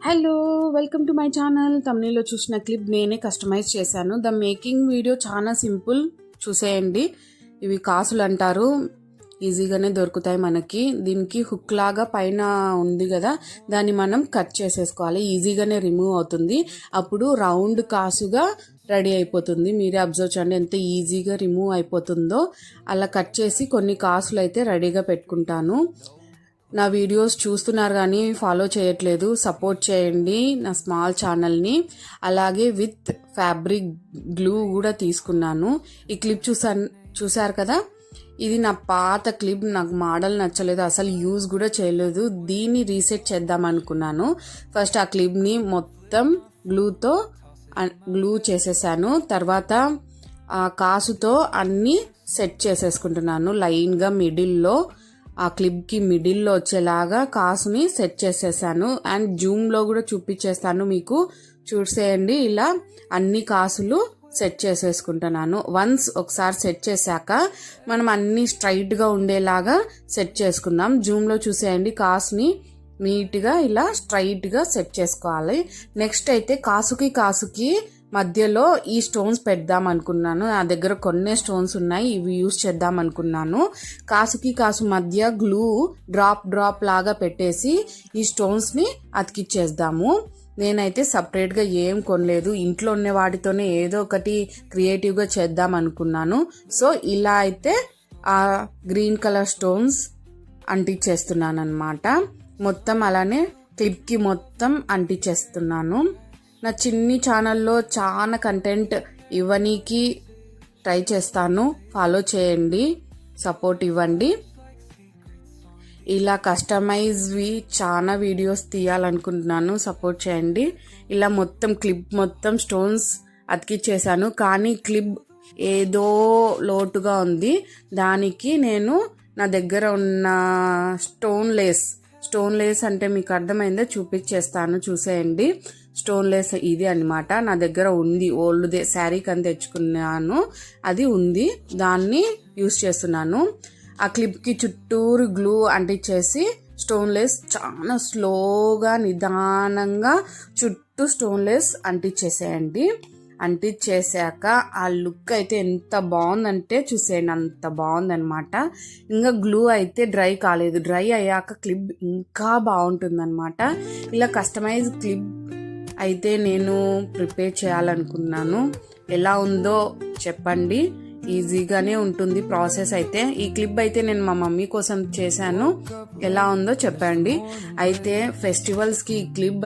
Hello, welcome to my channel. తమ్నీలో చూసిన clip నేనే కస్టమైజ్ చేశాను. ద మేకింగ్ వీడియో చాలా సింపుల్, చూసేయండి. ఇవి కాసులు అంటారు, ఈజీగానే దొరుకుతాయి మనకి. దీనికి హుక్ లాగా పైన ఉంది కదా, దాన్ని మనం కట్ చేసేసుకోవాలి. ఈజీగానే రిమూవ్ అవుతుంది. అప్పుడు రౌండ్ కాసుగా రెడీ అయిపోతుంది. మీరే అబ్జర్వ్ చేయండి ఎంత ఈజీగా రిమూవ్ అయిపోతుందో. అలా కట్ చేసి కొన్ని కాసులు అయితే రెడీగా పెట్టుకుంటాను. నా వీడియోస్ చూస్తున్నారు కానీ ఫాలో చేయట్లేదు, సపోర్ట్ చేయండి నా స్మాల్ ఛానల్ని. అలాగే విత్ ఫ్యాబ్రిక్ గ్లూ కూడా తీసుకున్నాను. ఈ క్లిప్ చూసారు కదా, ఇది నా పాత క్లిప్. నాకు మోడల్ నచ్చలేదు, అసలు యూజ్ కూడా చేయలేదు. దీన్ని రీసెట్ చేద్దాం అనుకున్నాను. ఫస్ట్ ఆ క్లిప్ని మొత్తం గ్లూ చేసేసాను. తర్వాత ఆ కాసుతో అన్నీ సెట్ చేసేసుకుంటున్నాను. లైన్గా మిడిల్లో, ఆ క్లిప్కి మిడిల్లో వచ్చేలాగా కాసుని సెట్ చేసేసాను. అండ్ జూమ్లో కూడా చూపించేస్తాను మీకు, చూసేయండి. ఇలా అన్ని కాసులు సెట్ చేసేసుకుంటున్నాను. వన్స్ ఒకసారి సెట్ చేశాక మనం అన్ని స్ట్రైట్గా ఉండేలాగా సెట్ చేసుకుందాం. జూమ్లో చూసేయండి, కాసుని నీట్గా ఇలా స్ట్రైట్గా సెట్ చేసుకోవాలి. నెక్స్ట్ అయితే కాసుకి మధ్యలో ఈ స్టోన్స్ పెడదాం అనుకున్నాను. నా దగ్గర కొన్ని స్టోన్స్ ఉన్నాయి, ఇవి యూజ్ చేద్దాం అనుకున్నాను. కాసు మధ్య గ్లూ డ్రాప్ లాగా పెట్టేసి ఈ స్టోన్స్ని అతికిచ్చేద్దాము. నేనైతే సపరేట్గా ఏం కొనలేదు, ఇంట్లో ఉన్న వాటితోనే ఏదో ఒకటి క్రియేటివ్గా చేద్దాం అనుకున్నాను. సో ఇలా అయితే ఆ గ్రీన్ కలర్ స్టోన్స్ అంటించేస్తున్నాను అనమాట. మొత్తం అలానే క్లిప్కి మొత్తం అంటించేస్తున్నాను. నా చిన్ని ఛానల్లో చాలా కంటెంట్ ఇవ్వనీకి ట్రై చేస్తాను, ఫాలో చేయండి, సపోర్ట్ ఇవ్వండి. ఇలా కస్టమైజ్వి చాలా వీడియోస్ తీయాలనుకుంటున్నాను, సపోర్ట్ చేయండి. ఇలా మొత్తం క్లిప్ మొత్తం స్టోన్స్ అతికిచ్చేసాను. కానీ క్లిప్ ఏదో లోటుగా ఉంది. దానికి నేను నా దగ్గర ఉన్న స్టోన్ లేస్ అంటే మీకు అర్థమైందో చూపించేస్తాను, చూసేయండి. స్టోన్ లేస్ ఇది అనమాట. నా దగ్గర ఉంది, ఓల్డ్దే, శారీకి అని తెచ్చుకున్నాను, అది ఉంది, దాన్ని యూస్ చేస్తున్నాను. ఆ క్లిప్కి చుట్టూరు గ్లూ అంటించేసి స్టోన్ లేస్ చాలా స్లోగా నిదానంగా చుట్టూ స్టోన్ లేస్ అంటించేసేయండి. అంటించేసాక ఆ లుక్ అయితే ఎంత బాగుందంటే చూసేయండి, అంత బాగుందనమాట. ఇంకా గ్లూ అయితే డ్రై కాలేదు, డ్రై అయ్యాక క్లిప్ ఇంకా బాగుంటుందన్నమాట. ఇలా కస్టమైజ్ క్లిప్ అయితే నేను ప్రిపేర్ చేయాలనుకున్నాను. ఎలా ఉందో చెప్పండి, ఈజీగానే ఉంటుంది ప్రాసెస్ అయితే. ఈ క్లిప్ అయితే నేను మా మమ్మీ కోసం చేశాను, ఎలా ఉందో చెప్పండి. అయితే ఫెస్టివల్స్కి ఈ క్లిప్